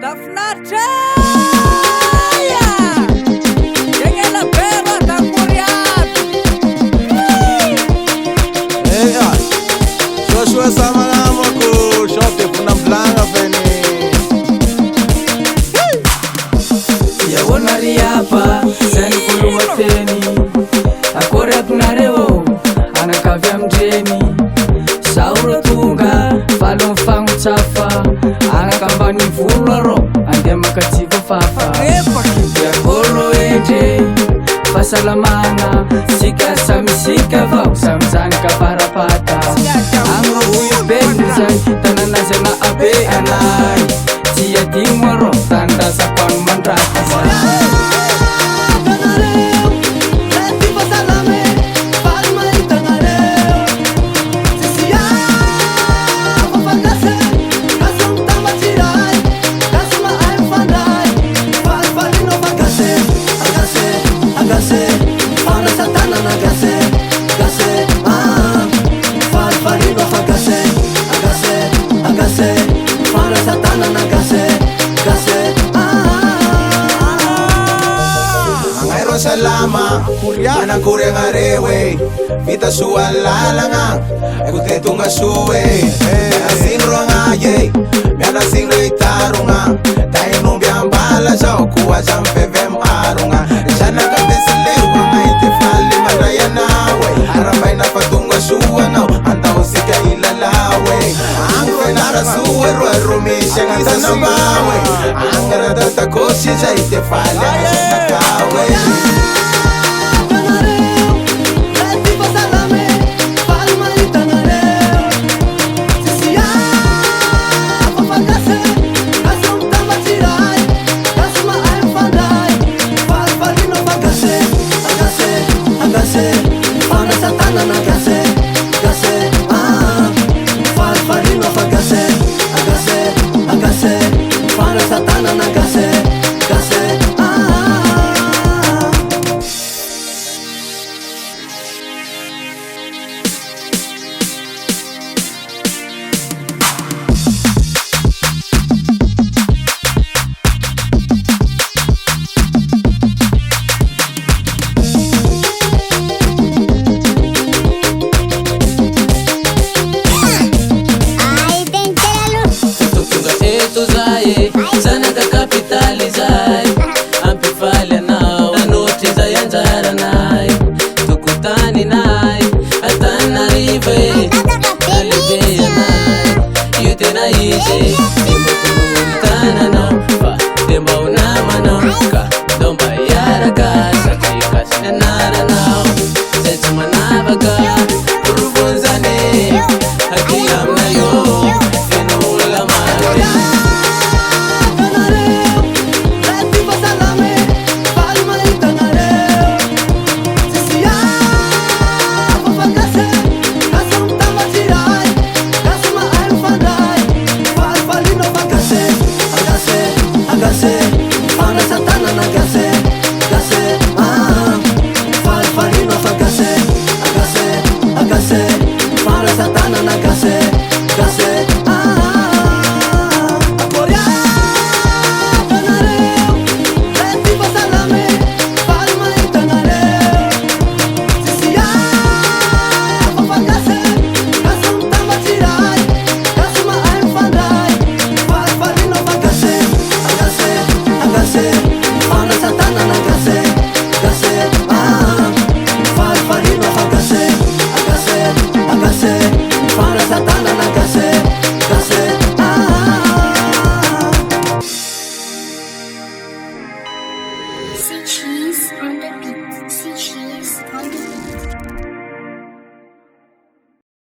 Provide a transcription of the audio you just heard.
Dafinaritra Egny elabe rô tangory aby Soasoa sa magnamako sao te vonambolagna feny Yahoana ry apa zay ny volomateny akory atonareo anakavy amindreny zaho rô tonga valo mifagnotsafa anakambany volo arô andeha makajiva fafa de akory rô endre fahasalamana sika samy sika vao samy zanika parapata agny rô voibeny zay tanàna zay na abe anay tsy adigno arô tandasako agny mandraty zay Salama, manangkuri ngarewe Vita suwa lalanga, eko tetunga suwe Miana singro ngaye, miana singro itarunga Tayo numbiambala sa okuwa sa mpevem arunga Sana kabeselewa nga itifali manaya nawe Harapay na patunga suwa ngaw, antaw sika ilalawe Ang fenara suwe roe rumisya nga sa nabawe Ang ratatakosi sa itifali nga sa nakawe Sana ka kapitalizay Ampifalya nao Anote za yanjara nai Tukutani nai Atanarive Alibeya nai Yute na ije Demba kumultana nao Fa demba unama nao Ka domba yara ka Sakri kasi nanara nao Setu manavaga